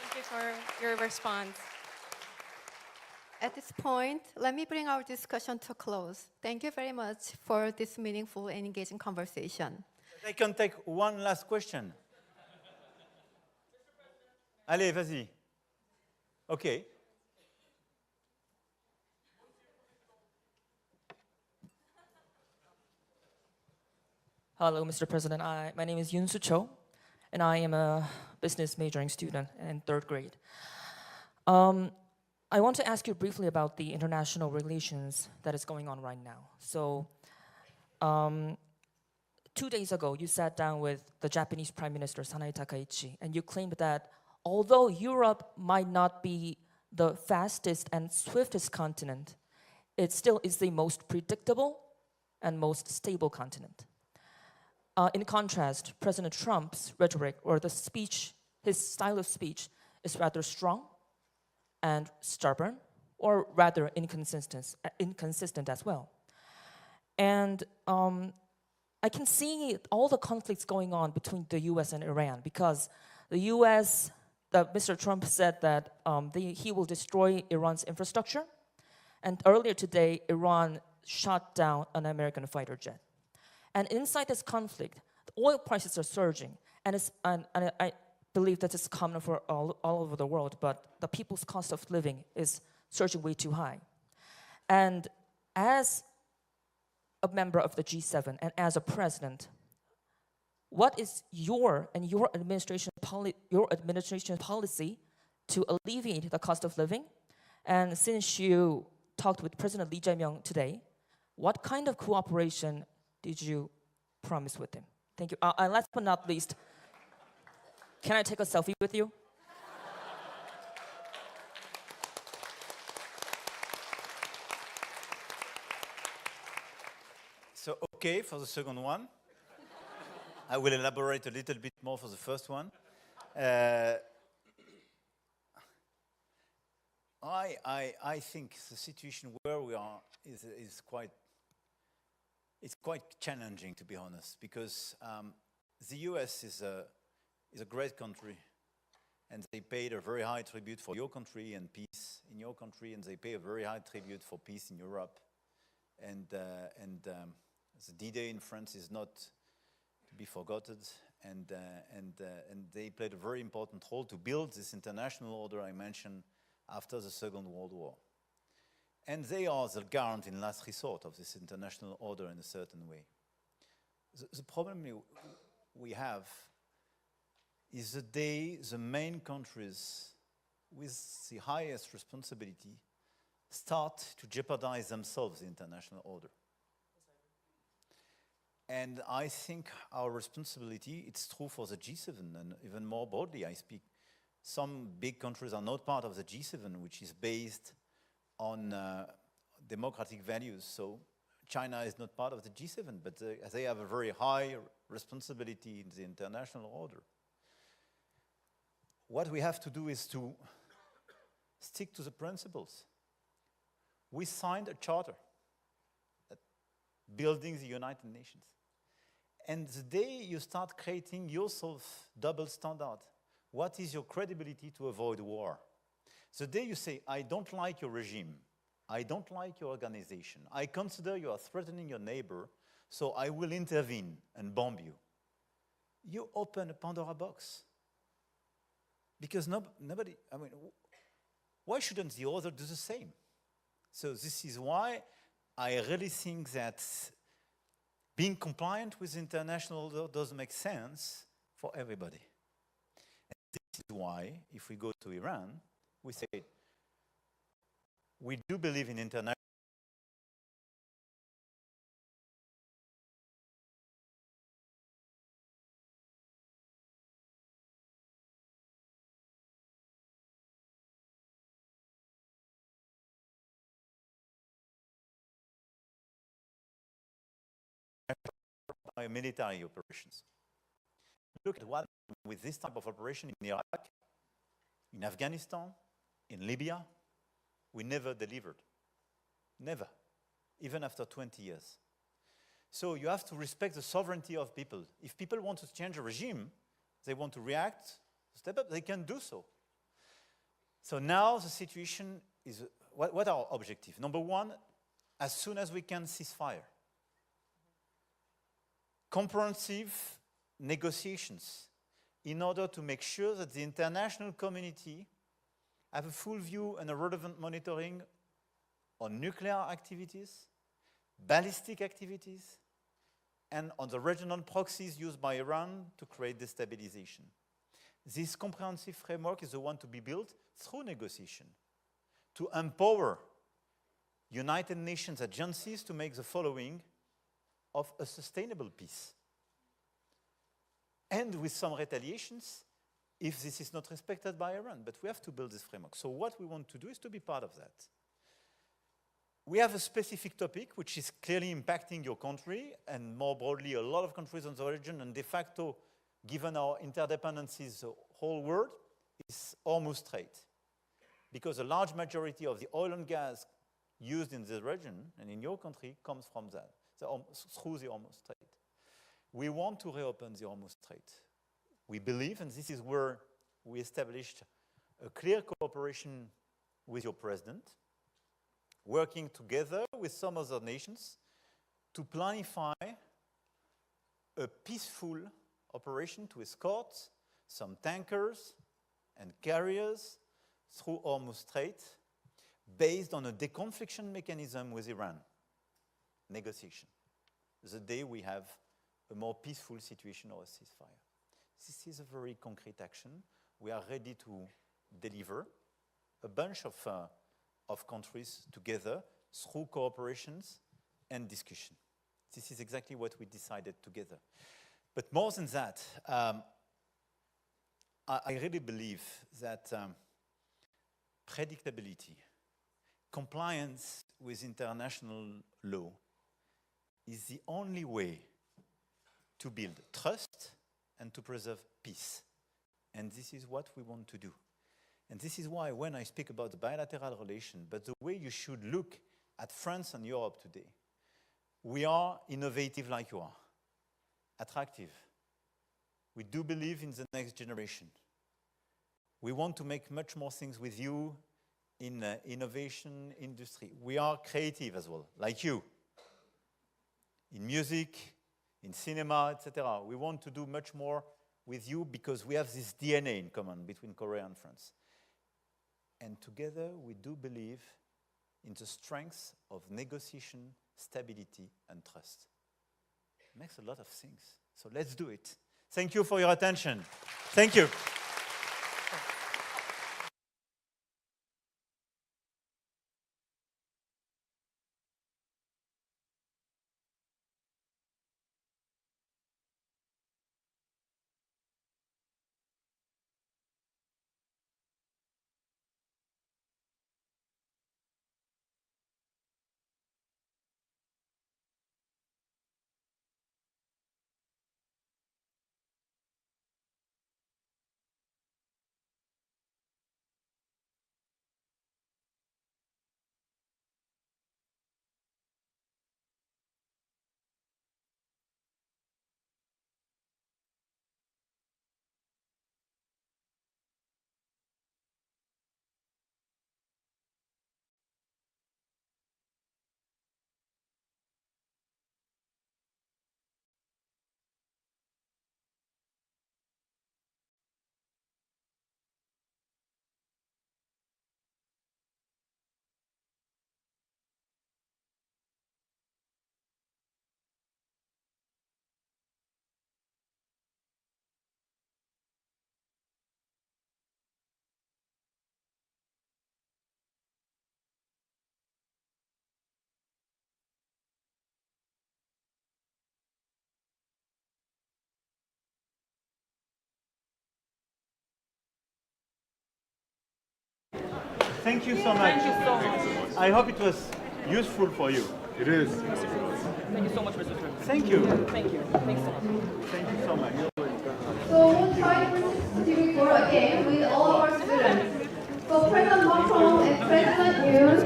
Thank you for your response. At this point, let me bring our discussion to a close. Thank you very much for this meaningful and engaging conversation. I can take one last question. Allez, vas-y. Okay. Hello, Mr. President. My name is Yonsei Cho, and I am a business majoring student in 3rd grade. I want to ask you briefly about the international relations that is going on right now. So, 2 days ago, you sat down with the Japanese Prime Minister Sanae Takaichi, and you claimed that although Europe might not be the fastest and swiftest continent, it still is the most predictable and most stable continent. In contrast, President Trump's rhetoric or the speech, his style of speech is rather strong and stubborn, or rather inconsistent as well. And I can see all the conflicts going on between the US and Iran because the US, Mr. Trump said that he will destroy Iran's infrastructure. And earlier today, Iran shot down an American fighter jet. And inside this conflict, the oil prices are surging. And I believe that it's common for all over the world, but the people's cost of living is surging way too high. And as a member of the G7 and as a president, what is your administration policy to alleviate the cost of living? And since you talked with President Lee Jae-myung today, what kind of cooperation did you promise with him? Thank you. And last but not least, can I take a selfie with you? So, okay, for the second one. I will elaborate a little bit more for the first one. I think the situation where we are is quite challenging, to be honest, because the US is a great country, and they paid a very high tribute for your country and peace in your country, and they pay a very high tribute for peace in Europe. And the D-Day in France is not to be forgotten, and they played a very important role to build this international order I mentioned after the Second World War. And they are the garant in last resort of this international order in a certain way. The problem we have is the day the main countries with the highest responsibility start to jeopardize themselves the international order. And I think our responsibility, it's true for the G7, and even more broadly I speak, some big countries are not part of the G7, which is based on democratic values. So China is not part of the G7, but they have a very high responsibility in the international order. What we have to do is to stick to the principles. We signed a charter building the United Nations. And the day you start creating yourself double standard, what is your credibility to avoid war? The day you say, I don't like your regime, I don't like your organization. I consider you are threatening your neighbor, so I will intervene and bomb you. You open a Pandora box. Because nobody, I mean, why shouldn't the other do the same? So this is why I really think that being compliant with international law does make sense for everybody. And this is why, if we go to Iran, we say, we do believe in international military operations. Look at what with this type of operation in Iraq, in Afghanistan, in Libya, we never delivered. Never. Even after 20 years. So you have to respect the sovereignty of people. If people want to change a regime, they want to react, step up, they can do so. So now the situation is, what are our objectives? Number one, as soon as we can, ceasefire. Comprehensive negotiations in order to make sure that the international community have a full view and a relevant monitoring on nuclear activities, ballistic activities, and on the regional proxies used by Iran to create destabilization. This comprehensive framework is the one to be built through negotiation to empower United Nations agencies to make the following of a sustainable peace. And with some retaliations if this is not respected by Iran. But we have to build this framework. So what we want to do is to be part of that. We have a specific topic which is clearly impacting your country and more broadly a lot of countries in the region, and de facto, given our interdependencies, the whole world is Hormuz Strait. Because a large majority of the oil and gas used in the region and in your country comes from that, through the Hormuz Strait. We want to reopen the Hormuz Strait. We believe, and this is where we established a clear cooperation with your president, working together with some other nations to planify a peaceful operation to escort some tankers and carriers through Hormuz Strait based on a deconfliction mechanism with Iran. Negotiation. The day we have a more peaceful situation or a ceasefire. This is a very concrete action. We are ready to deliver a bunch of countries together through cooperations and discussion. This is exactly what we decided together. But more than that, I really believe that predictability, compliance with international law is the only way to build trust and to preserve peace. And this is what we want to do. And this is why when I speak about the bilateral relation, but the way you should look at France and Europe today, we are innovative like you are, attractive. We do believe in the next generation. We want to make much more things with you in innovation industry. We are creative as well, like you. In music, in cinema, etc. We want to do much more with you because we have this DNA in common between Korea and France. And together we do believe in the strength of negotiation, stability, and trust. It makes a lot of things. So let's do it. Thank you for your attention. Thank you. Thank you so much. Thank you so much. I hope it was useful for you. It is. Thank you so much, Mr. Chairman. Thank you. Thank you. Thanks so much. Thank you so much. So we'll try to participate for again with all of our students. So President Macron and President Yoon,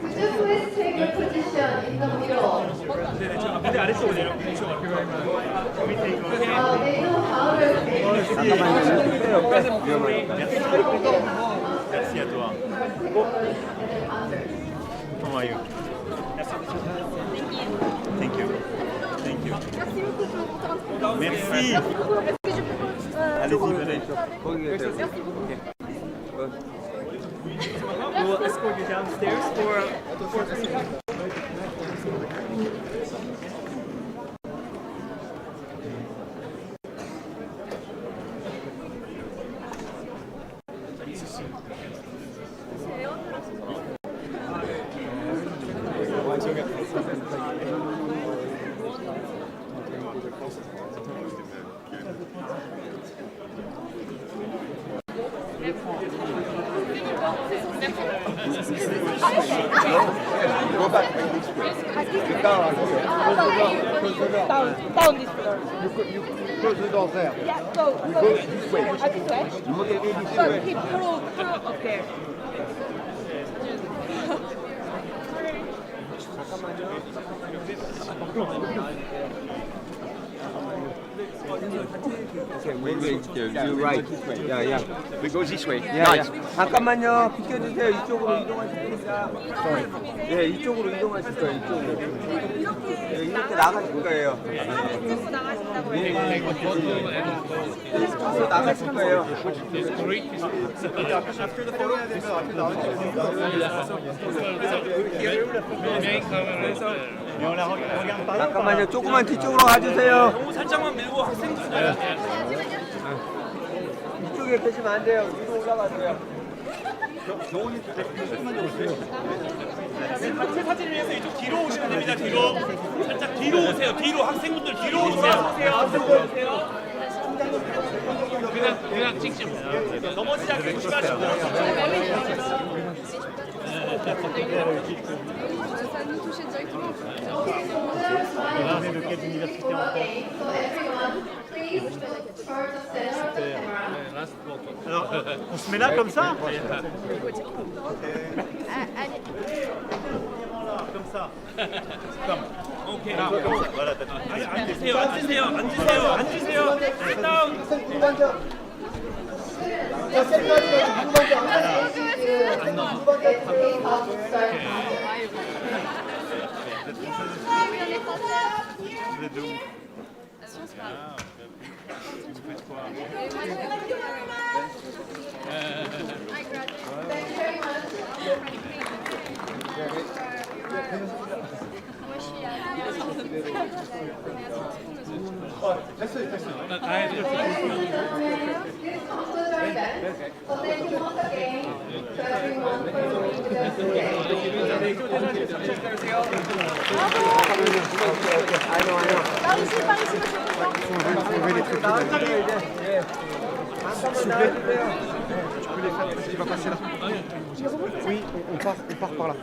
could you please take your position in the middle? They know how to Merci à toi. Comment are you? Thank you. Thank you. Merci. Allez-y, venez. We will escort you downstairs for Go back this way. Down this floor. You close the door there. Yeah, go. We go this way. This way. You want to go this Go, way. keep through. Okay. Okay, wait. You're right. Yeah. We go this way. Nice. 잠깐만요. 비켜주세요. 이쪽으로 이동하실 겁니다. 네, 이쪽으로 이동하실 거예요. 이쪽으로. 네, 이렇게 나가실 거예요. 네, 이쪽으로 나가실 거예요. 잠깐만요. 조금만 뒤쪽으로 가주세요. 너무 살짝만 밀고 학생들 이쪽에 계시면 안 돼요. 위로 올라가세요. 단체 사진을 위해서 이쪽 뒤로 오시면 됩니다. 뒤로 살짝 뒤로 오세요. 뒤로 학생분들 뒤로 오세요. 그냥 찍지 마. 넘어지지 않게 조심하시고. Alors, on se met là comme ça? Comme ça. 오케이. Voilà, t'as tout. 앉으세요. 다운. Vous êtes de où? Vous faites quoi? Il va passer là. Oui, on part par là.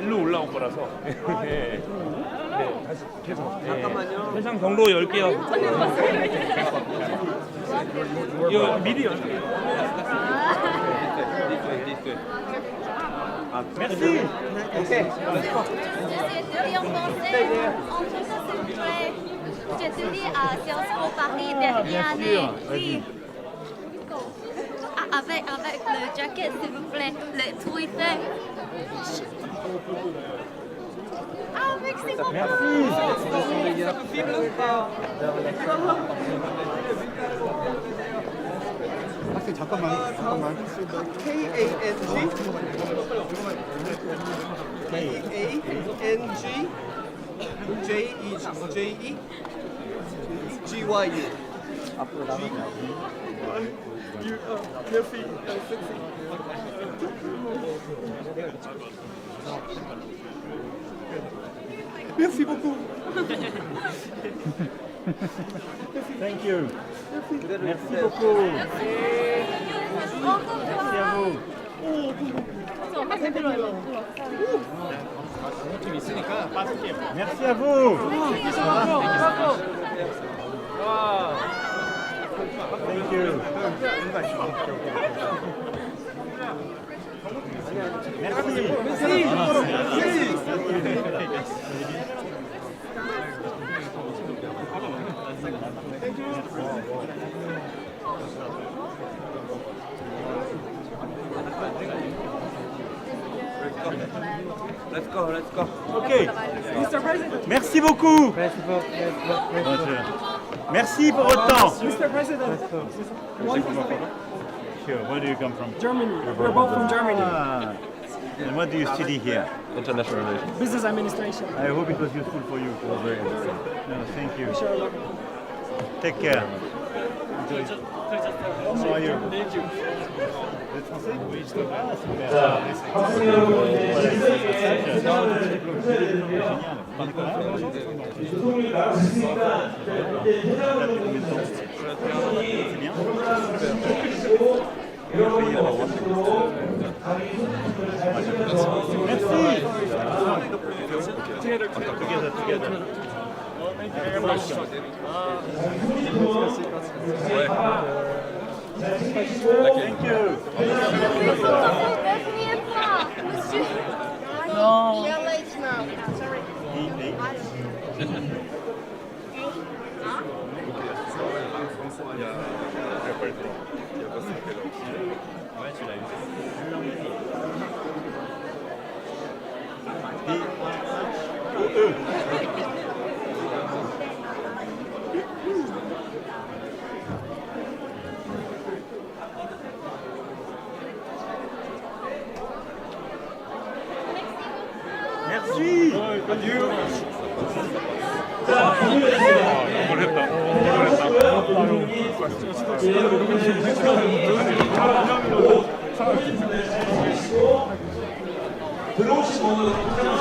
일로 올라온 거라서. 네, 다시 계속. 해상 경로 10개요. 이거 미리 연습해요. Merci. 오케이. J'étudie à Sciences Po Paris dernière année. Oui. Avec le jacket, s'il vous plaît, le Twitter. Ah, merci beaucoup. 학생 잠깐만. K-A-N-G-J-E-G-Y-U. 앞으로 나가자. Merci beaucoup. Thank you. Merci beaucoup. Merci à vous. 좀 있으니까 빠질게요. Merci à vous. Thank you. Let's go. Ok. Merci beaucoup. Merci pour votre temps. Mr. President. Sure. Where do you come from? Germany. We're both from Germany. Ah. And what do you study here? International relations. Business administration. I hope it was useful for you. It was very interesting. No, thank you. Take care. How are you? Vous êtes français? Oui, je Ah, super. Thank you. No. We are late now. Sorry. Merci. Adieu. 들어오신 분은